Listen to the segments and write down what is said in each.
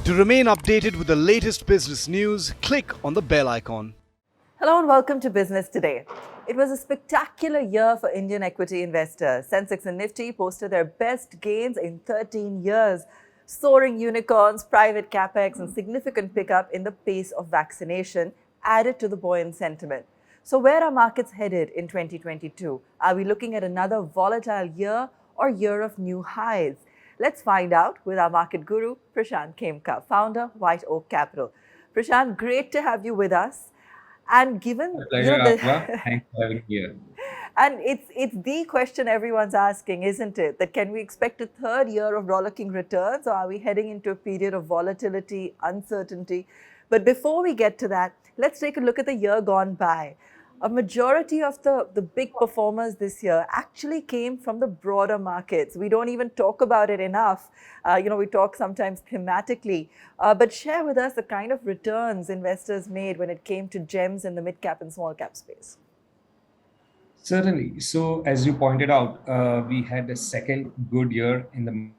To remain updated with the latest business news, click on the bell icon. Hello and welcome to Business Today. It was a spectacular year for Indian equity investors. Sensex and Nifty posted their best gains in 13 years. Soaring unicorns, private capex, and significant pickup in the pace of vaccination added to the buoyant sentiment. So, where are markets headed in 2022? Are we looking at another volatile year or year of new highs? Let's find out with our market guru, Prashant Khemka, founder, White Oak Capital. Prashant, great to have you with us. And given Pleasure, Aabha. Thanks for having me here. and it's the question everyone's asking, isn't it? That can we expect a third year of rollicking returns, or are we heading into a period of volatility, uncertainty? But before we get to that, let's take a look at the year gone by. A majority of the big performers this year actually came from the broader markets. We don't even talk about it enough. We talk sometimes thematically. But share with us the kind of returns investors made when it came to gems in the mid-cap and small-cap space. Certainly. So, as you pointed out, we had a second good year in the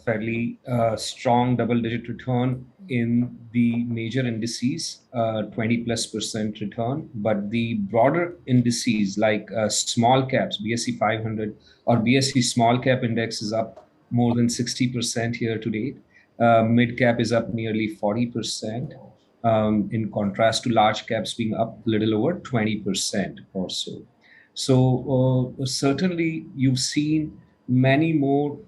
fairly strong double-digit return in the major indices, 20+% return. But the broader indices like small caps, BSE 500 or BSE small cap index is up more than 60% year to date. Mid cap is up nearly 40%. In contrast to large caps being up a little over 20% or so. So certainly you've seen many more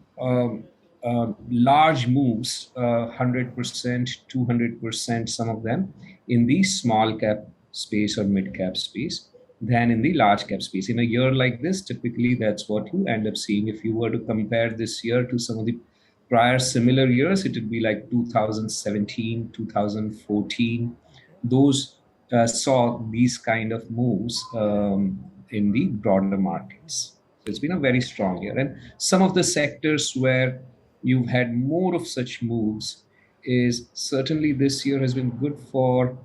large moves, 100%, 200%, some of them in the small cap space or mid cap space than in the large cap space. In a year like this, typically that's what you end up seeing. If you were to compare this year to some of the prior similar years, it would be like 2017, 2014. Those saw these kind of moves in the broader markets. So it's been a very strong year. And some of the sectors where you've had more of such moves is certainly this year has been good for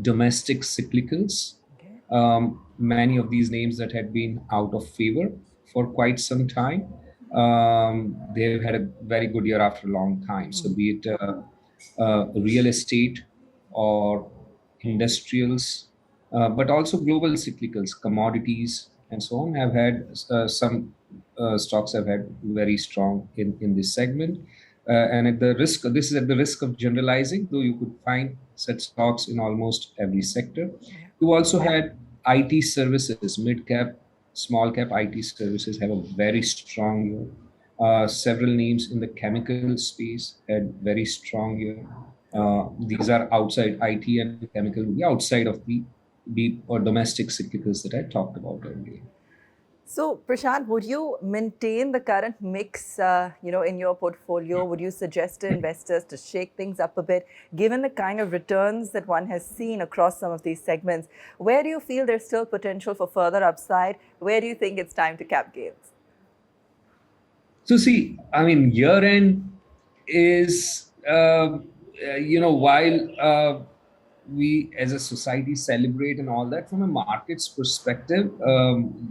domestic cyclicals. Many of these names that had been out of favor for quite some time, they've had a very good year after a long time. So be it real estate or industrials, but also global cyclicals, commodities, and so on have had some stocks have had very strong in this segment. And at the risk, this is at the risk of generalizing, though you could find such stocks in almost every sector. You also had IT services, mid cap, small cap IT services have a very strong year. Several names in the chemical space had very strong year. These are outside IT and chemical, outside of the deep or domestic cyclicals that I talked about earlier. So, Prashant, would you maintain the current mix, in your portfolio? Would you suggest to investors to shake things up a bit, given the kind of returns that one has seen across some of these segments? Where do you feel there's still potential for further upside? Where do you think it's time to cap gains? So, see, I mean, year end is, while we as a society celebrate and all that, from a market's perspective,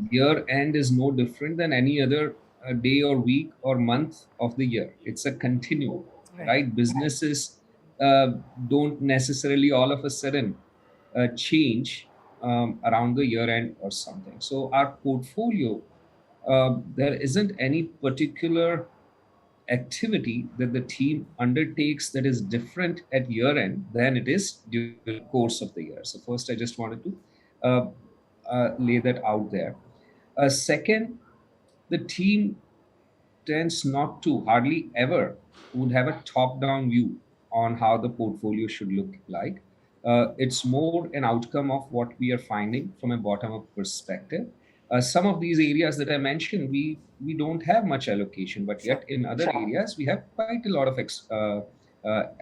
year end is no different than any other day or week or month of the year. It's a continuum, right? Businesses don't necessarily all of a sudden change around the year end or something. So our portfolio, there isn't any particular activity that the team undertakes that is different at year end than it is during the course of the year. So first, I just wanted to lay that out there. Second, the team tends not to, hardly ever, would have a top-down view on how the portfolio should look like. It's more an outcome of what we are finding from a bottom-up perspective. Some of these areas that I mentioned, we don't have much allocation, but yet in other areas we have quite a lot of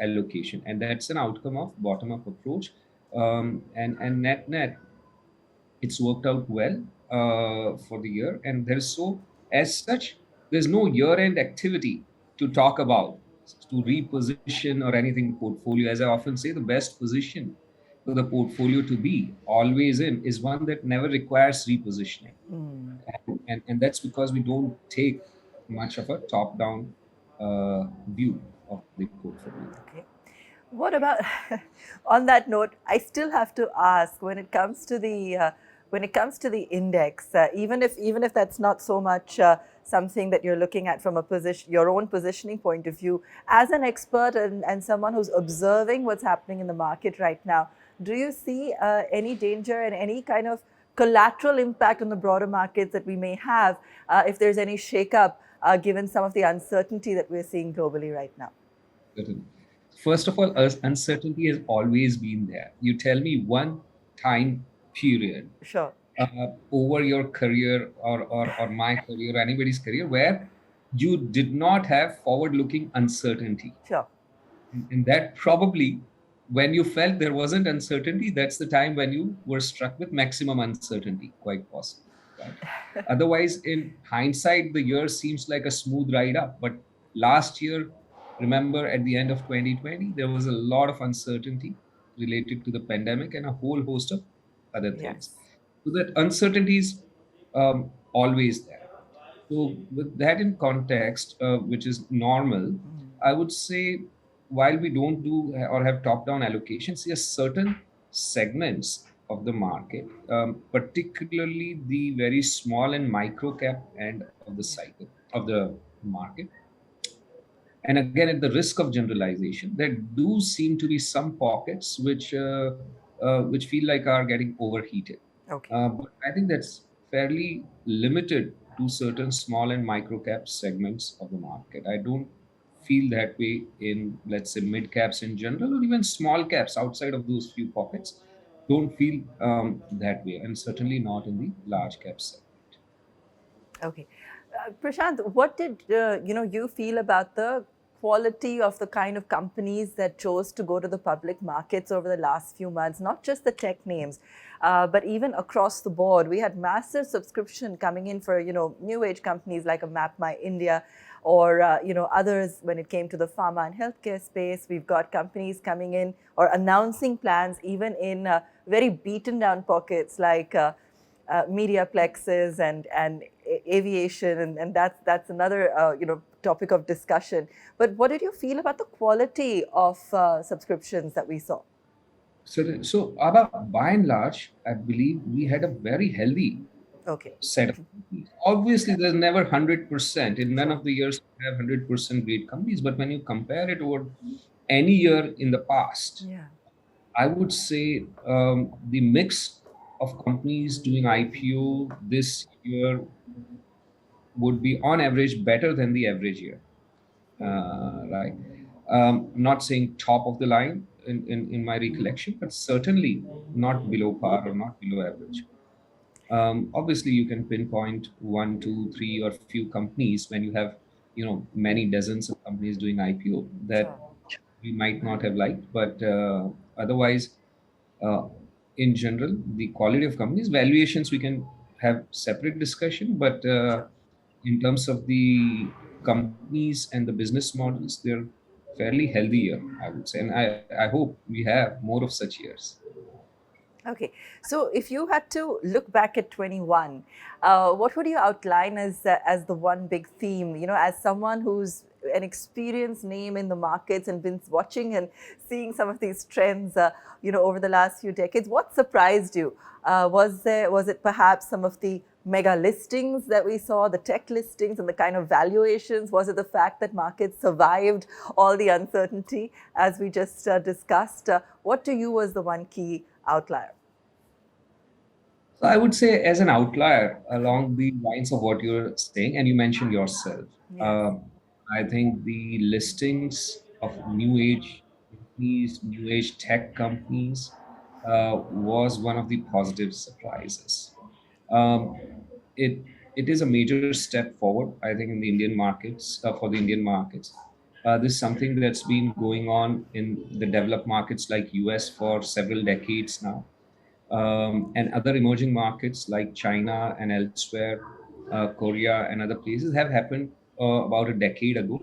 allocation, and that's an outcome of bottom-up approach. And net, it's worked out well for the year, and as such, there's no year-end activity to talk about to reposition or anything portfolio. As I often say, the best position for the portfolio to be always in is one that never requires repositioning. And that's because we don't take much of a top-down view of the portfolio. Okay. What about, on that note, I still have to ask when it comes to the index, even if that's not so much something that you're looking at from a position, your own positioning point of view, as an expert and someone who's observing what's happening in the market right now, do you see any danger and any kind of collateral impact on the broader markets that we may have if there's any shakeup, given some of the uncertainty that we're seeing globally right now? Certain. First of all, uncertainty has always been there. You tell me one time period Sure. over your career or my career or anybody's career where you did not have forward looking uncertainty. Sure. And that probably, when you felt there wasn't uncertainty, that's the time when you were struck with maximum uncertainty, quite possibly. Right? Otherwise, in hindsight, the year seems like a smooth ride up. But last year, remember at the end of 2020, there was a lot of uncertainty related to the pandemic and a whole host of other things. Yes. So that uncertainty is always there. So, with that in context, which is normal, I would say while we don't do or have top down allocations, yes, certain segments of the market, particularly the very small and micro cap end of the cycle of the market, and again, at the risk of generalization, there do seem to be some pockets which feel like are getting overheated. Okay. But I think that's fairly limited to certain small and micro cap segments of the market. I don't feel that way in, let's say, mid caps in general, or even small caps outside of those few pockets. Don't feel that way, and certainly not in the large cap segment. Okay. Prashant, what did you feel about the quality of the kind of companies that chose to go to the public markets over the last few months? Not just the tech names, but even across the board. We had massive subscription coming in for new age companies like a Map My India, or others when it came to the pharma and healthcare space. We've got companies coming in or announcing plans even in very beaten down pockets like media plexes and aviation, and that's another topic of discussion. But what did you feel about the quality of subscriptions that we saw? So, Abha, by and large, I believe we had a very healthy Okay. set of companies. Obviously, there's never 100%. In none of the years we have 100% great companies. But when you compare it over any year in the past, Yeah. I would say the mix of companies doing IPO this year would be on average better than the average year. Right? I'm not saying top of the line in my recollection, but certainly not below par or not below average. Obviously, you can pinpoint one, two, three, or few companies when you have many dozens of companies doing IPO that Sure. we might not have liked, but otherwise, uh, in general, the quality of companies, valuations, we can have separate discussion, but Sure. in terms of the companies and the business models, they're fairly healthy here, I would say, and I hope we have more of such years. Okay, so if you had to look back at 21, what would you outline as the one big theme? As someone who's an experienced name in the markets and been watching and seeing some of these trends, over the last few decades, what surprised you? Was it perhaps some of the mega listings that we saw, the tech listings and the kind of valuations? Was it the fact that markets survived all the uncertainty as we just discussed? What to you was the one key outlier? So I would say, as an outlier along the lines of what you're saying, and you mentioned yourself, Yes. uh, I think the listings of new age companies, new age tech companies, was one of the positive surprises. Um, it it is a major step forward, I think, in the Indian markets for the Indian markets. This is something that's been going on in the developed markets like US for several decades now, and other emerging markets like China and elsewhere, Korea and other places have happened about a decade ago.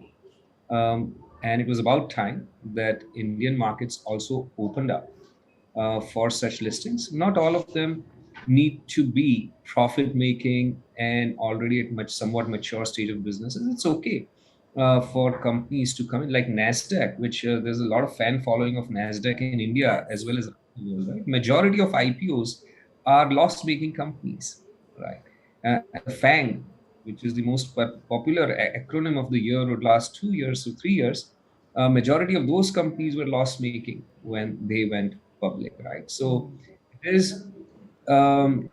And it was about time that Indian markets also opened up for such listings. Not all of them need to be profit making and already at much somewhat mature stage of businesses. It's okay. for companies to come in, like Nasdaq, which there's a lot of fan following of Nasdaq in India as Yes. well as around the world, right? Majority of IPOs are loss-making companies, right? And the FANG, which is the most popular acronym of the year or last 2 years or 3 years, majority of those companies were loss-making when they went public, right? So it is um,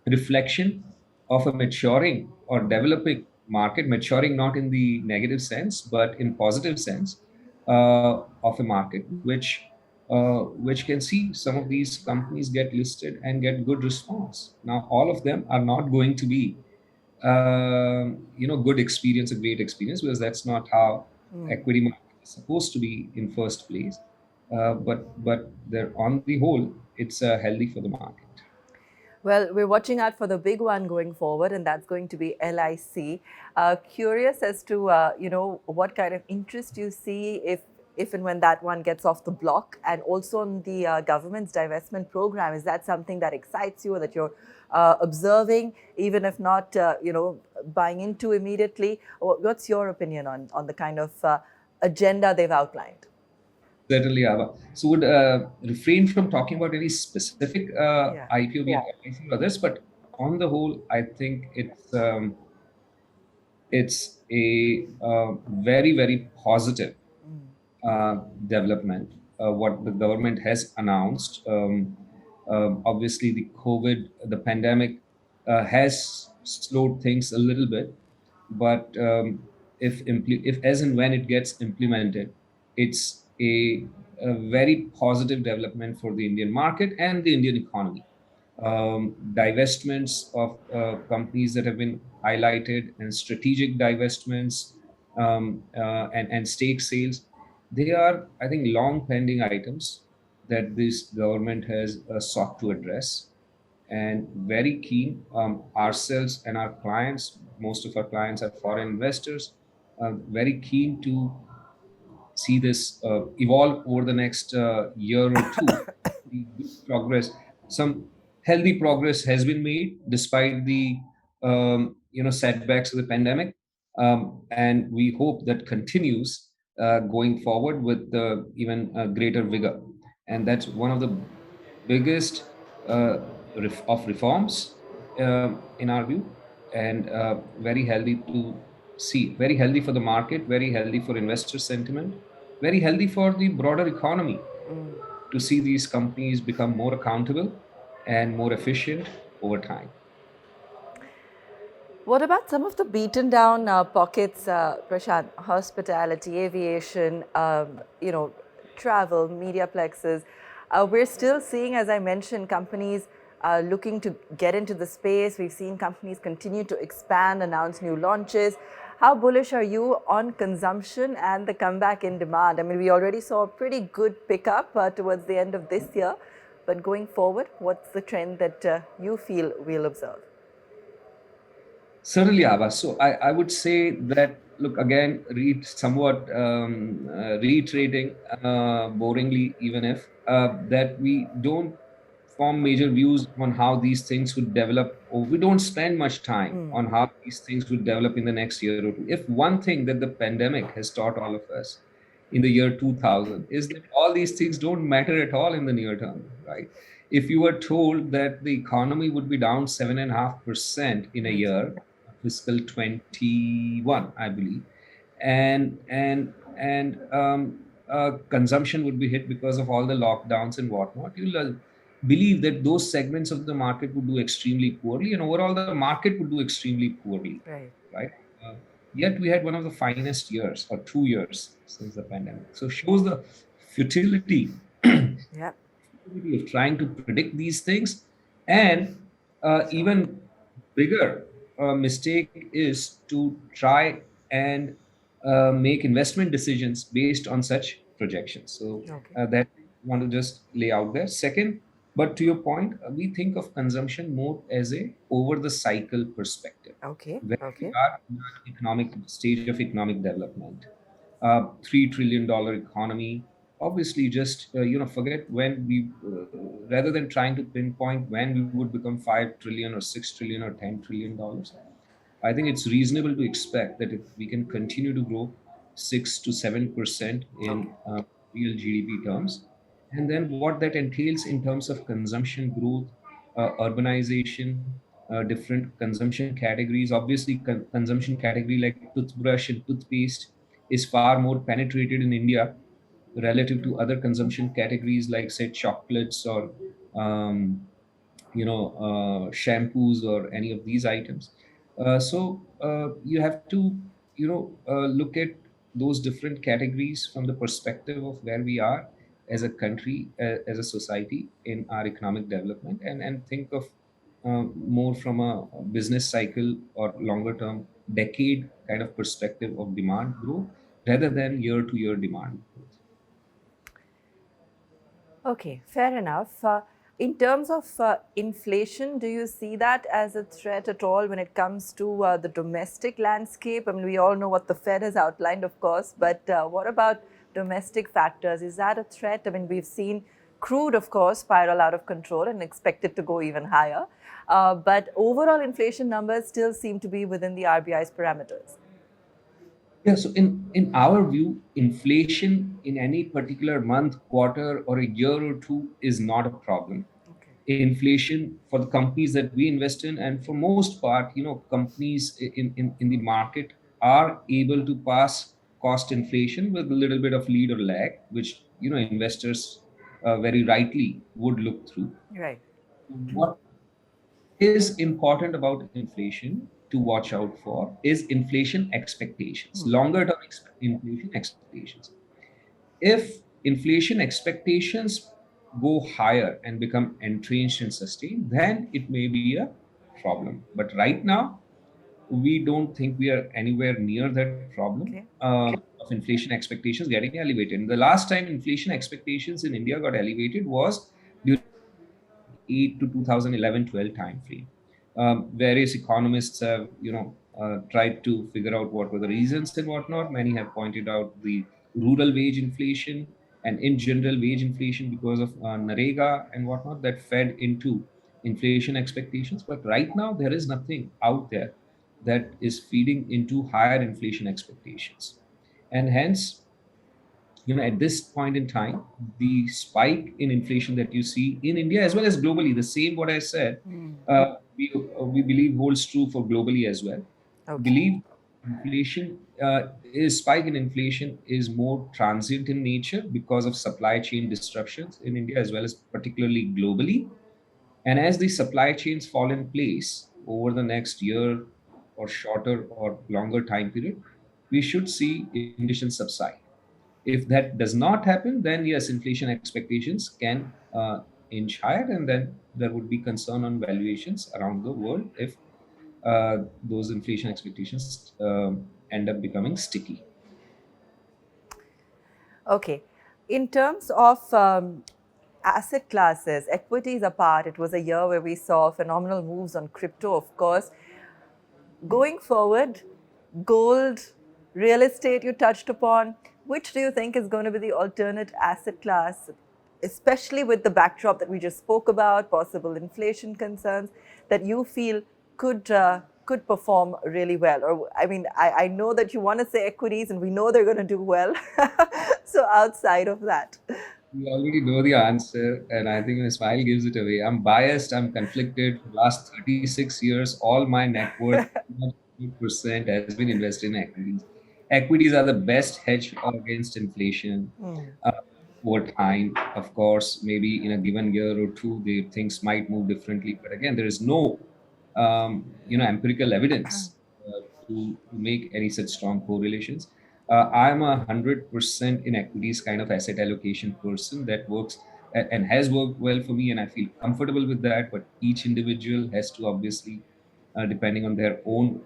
reflection of a maturing or developing market, maturing not in the negative sense but in positive sense, of a market which can see some of these companies get listed and get good response. Now all of them are not going to be good experience, a great experience, because that's not how equity market is supposed to be in first place. But they're, on the whole, it's healthy for the market. Well, we're watching out for the big one going forward, and that's going to be LIC. Curious as to what kind of interest you see if and when that one gets off the block, and also on the government's divestment program. Is that something that excites you, or that you're observing, even if not buying into immediately? What's your opinion on the kind of agenda they've outlined? Certainly, Ava. So would refrain from talking about any specific Yeah. IPO we are advising others, but on the whole, I think it's a very, very positive uh, development. What the government has announced. Obviously, the pandemic has slowed things a little bit, but if as and when it gets implemented, it's a very positive development for the Indian market and the Indian economy. Divestments of companies that have been highlighted, and strategic divestments, and stake sales, they are, I think, long pending items that this government has sought to address, and very keen, ourselves and our clients. Most of our clients are foreign investors, very keen to see this evolve over the next year or two. The good progress, some healthy progress has been made despite the setbacks of the pandemic, and we hope that continues going forward with even greater vigor. And that's one of the biggest of reforms in our view, and very healthy to see, very healthy for the market, very healthy for investor sentiment, very healthy for the broader economy, to see these companies become more accountable and more efficient over time. What about some of the beaten down pockets, Prashant? Hospitality, aviation, travel, media plexes. We're still seeing, as I mentioned, companies looking to get into the space. We've seen companies continue to expand, announce new launches. How bullish are you on consumption and the comeback in demand? I mean, we already saw a pretty good pickup towards the end of this year, but going forward, what's the trend that you feel we'll observe? Certainly, Abha. So I would say that, look, again, somewhat reiterating, boringly, even if, that we don't form major views on how these things would develop, or we don't spend much time on how these things would develop in the next year or two. If one thing that the pandemic has taught all of us in the year 2000 is that all these things don't matter at all in the near term, right? If you were told that the economy would be down 7.5% in a year, fiscal 21, I believe, and consumption would be hit because of all the lockdowns and whatnot, you'll believe that those segments of the market would do extremely poorly, and overall the market would do extremely poorly, Right. right? Uh, Yet we had one of the finest years, or 2 years, since the pandemic. So shows the futility Yeah. of trying to predict these things. And Sure. even bigger mistake is to try and make investment decisions based on such projections. So Okay. that I want to just lay out there. Second, but to your point, we think of consumption more as a over the cycle perspective, Okay. where we Okay. are in an economic stage of economic development. $3 trillion economy. Obviously, just forget when we, rather than trying to pinpoint when we would become 5 trillion or 6 trillion or $10 trillion. I think it's reasonable to expect that if we can continue to grow 6 to 7% Okay. in real GDP terms, and then what that entails in terms of consumption growth, urbanization, different consumption categories. Obviously, consumption category like toothbrush and toothpaste is far more penetrated in India relative to other consumption categories like, say, chocolates or um, shampoos or any of these items. So you have to look at those different categories from the perspective of where we are as a country, as a society in our economic development, and think of more from a business cycle or longer term decade kind of perspective of demand growth rather than year to year demand growth. Okay, fair enough. In terms of inflation, do you see that as a threat at all when it comes to the domestic landscape? I mean, we all know what the Fed has outlined, of course, but what about domestic factors? Is that a threat? I mean, we've seen crude, of course, spiral out of control and expected to go even higher. But overall inflation numbers still seem to be within the RBI's parameters. Yeah, so in our view, inflation in any particular month, quarter, or a year or two is not a problem. Okay. Inflation for the companies that we invest in, and for most part, companies in the market are able to pass cost inflation with a little bit of lead or lag, which investors very rightly would look through. Right. What is important about inflation to watch out for is inflation expectations, longer term inflation expectations. If inflation expectations go higher and become entrenched and sustained, then it may be a problem. But right now, we don't think we are anywhere near that problem Okay. of inflation expectations getting elevated. And the last time inflation expectations in India got elevated was during 2008 to 2011-12 time frame. Various economists have, tried to figure out what were the reasons and whatnot. Many have pointed out the rural wage inflation and in general wage inflation because of Narega and whatnot that fed into inflation expectations. But right now, there is nothing out there that is feeding into higher inflation expectations. And hence, at this point in time, the spike in inflation that you see in India as well as globally, the same what I said, we believe holds true for globally as well. Okay. Believe inflation is spike in inflation is more transient in nature because of supply chain disruptions in India as well as particularly globally. And as the supply chains fall in place over the next year or shorter or longer time period, we should see inflation subside. If that does not happen, then yes, inflation expectations can inch higher, and then there would be concern on valuations around the world if those inflation expectations end up becoming sticky. Okay. In terms of asset classes, equities apart, it was a year where we saw phenomenal moves on crypto, of course. Going forward, gold, real estate, you touched upon. Which do you think is going to be the alternate asset class, especially with the backdrop that we just spoke about, possible inflation concerns, that you feel could perform really well? Or I mean, I know that you want to say equities, and we know they're going to do well. So outside of that, We already know the answer, and I think my smile gives it away. I'm biased, I'm conflicted. For the last 36 years, all my net worth, 100% has been invested in equities. Equities are the best hedge against inflation. Uh, Over time, of course, maybe in a given year or two, the things might move differently. But again, there is no, empirical evidence to make any such strong correlations. I'm 100% in equities kind of asset allocation person that works and has worked well for me, and I feel comfortable with that. But each individual has to obviously, depending on their own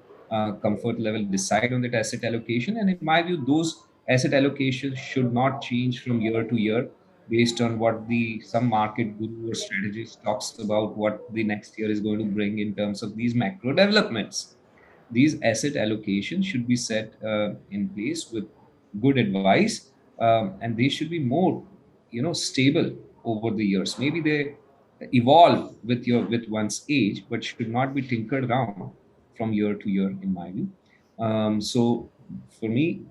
comfort level, decide on that asset allocation. And in my view, those asset allocations should not change from year to year based on what the some market guru or strategist talks about what the next year is going to bring in terms of these macro developments. These asset allocations should be set in place with good advice, and they should be more stable over the years. Maybe they evolve with one's age but should not be tinkered around. from year to year, in my view. So for me,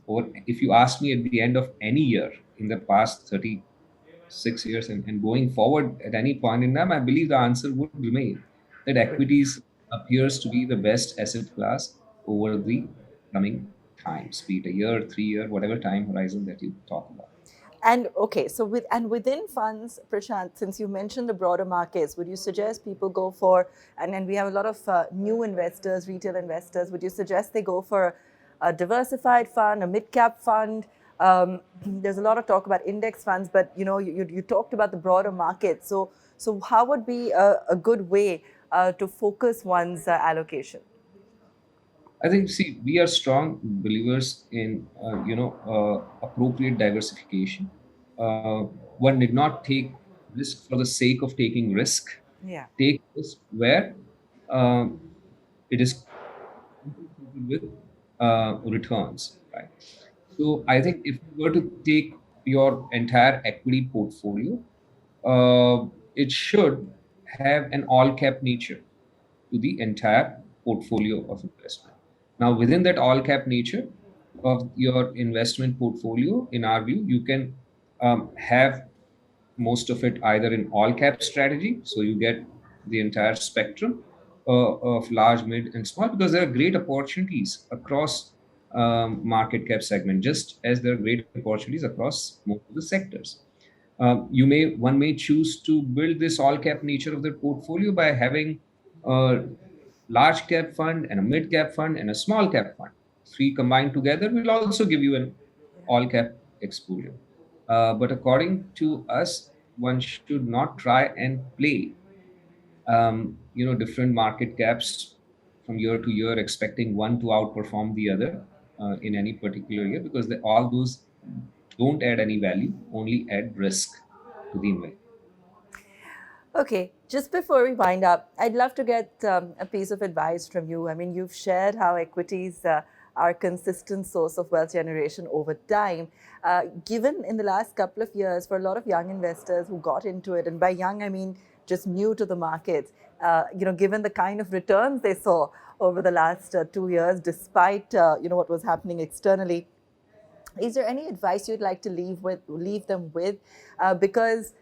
or if you ask me at the end of any year in the past 36 years and going forward at any point in time, I believe the answer would remain that equities appears to be the best asset class over the coming times, be it a year, 3 year, whatever time horizon that you talk about. And okay, so within funds, Prashant, since you mentioned the broader markets, would you suggest people go for, and we have a lot of new investors, retail investors, would you suggest they go for a diversified fund, a mid cap fund? There's a lot of talk about index funds, but you talked about the broader market. So how would be a good way to focus one's allocation? I think, see, we are strong believers in, appropriate diversification. Uh, One did not take risk for the sake of taking risk. Yeah. Take risk where um, it is with returns, right? So I think if you were to take your entire equity portfolio, it should have an all cap nature to the entire portfolio of investment. Now, within that all cap nature of your investment portfolio, in our view, you can have most of it either in all cap strategy, so you get the entire spectrum of large, mid, and small, because there are great opportunities across market cap segment, just as there are great opportunities across most of the sectors. One may choose to build this all cap nature of their portfolio by having a large cap fund and a mid cap fund and a small cap fund. Three combined together will also give you an all cap exposure. But according to us, one should not try and play, different market caps from year to year, expecting one to outperform the other in any particular year, because all those don't add any value, only add risk to the investment. Okay, just before we wind up, I'd love to get a piece of advice from you. I mean, you've shared how equities are a consistent source of wealth generation over time. Given in the last couple of years, for a lot of young investors who got into it, and by young I mean just new to the markets, given the kind of returns they saw over the last 2 years, despite what was happening externally, is there any advice you'd like to leave them with? Because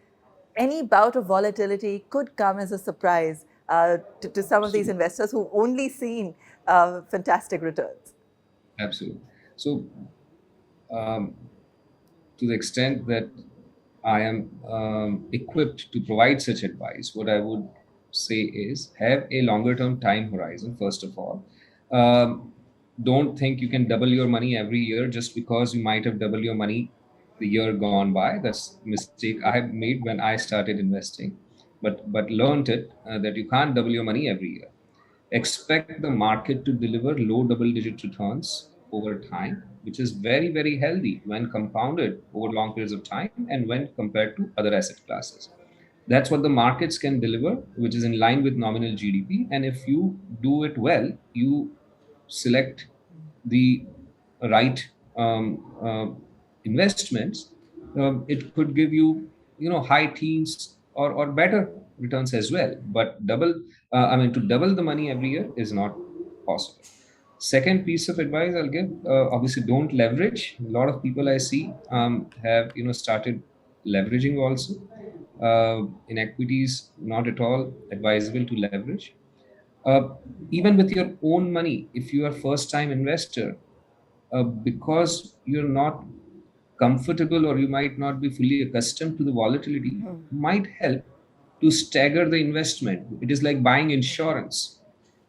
any bout of volatility could come as a surprise to some of these investors who've only seen fantastic returns. Absolutely. So, um, to the extent that I am equipped to provide such advice, what I would say is have a longer term time horizon, first of all. Don't think you can double your money every year just because you might have doubled your money the year gone by. That's a mistake I made when I started investing, but learned it that you can't double your money every year. Expect the market to deliver low double digit returns over time, which is very, very healthy when compounded over long periods of time and when compared to other asset classes. That's what the markets can deliver, which is in line with nominal GDP. And if you do it well, you select the right investments, it could give you, high teens or better returns as well. But to double the money every year is not possible. Second piece of advice I'll give, obviously, don't leverage. A lot of people I see have, started leveraging also. In equities, not at all advisable to leverage. Uh, Even with your own money, if you are first time investor, because you're not comfortable or you might not be fully accustomed to the volatility, might help to stagger the investment. It is like buying insurance.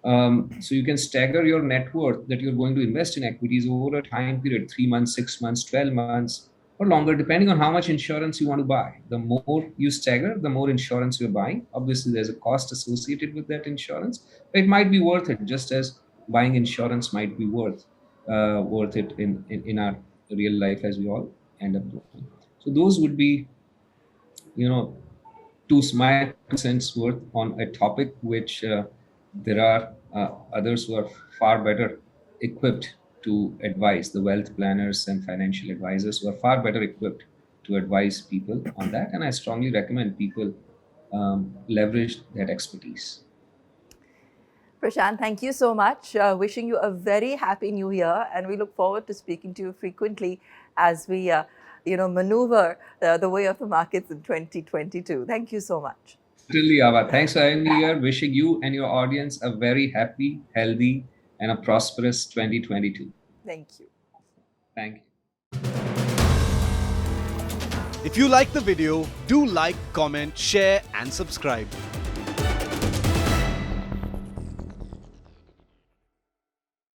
So you can stagger your net worth that you're going to invest in equities over a time period, 3 months, 6 months, 12 months, or longer, depending on how much insurance you want to buy. The more you stagger, the more insurance you're buying. Obviously, there's a cost associated with that insurance, but it might be worth it, just as buying insurance might be worth it in our real life, as we all end up doing. So those would be, you know, my 2 cents worth on a topic which there are others who are far better equipped to advise, the wealth planners and financial advisors who are far better equipped to advise people on that. And I strongly recommend people leverage that expertise. Prashant, thank you so much. Wishing you a very happy new year, and we look forward to speaking to you frequently as we, maneuver the way of the markets in 2022. Thank you so much. Certainly, Ava. Thanks for having me here. Wishing you and your audience a very happy, healthy, and a prosperous 2022. Thank you. Thank you. If you like the video, do like, comment, share, and subscribe.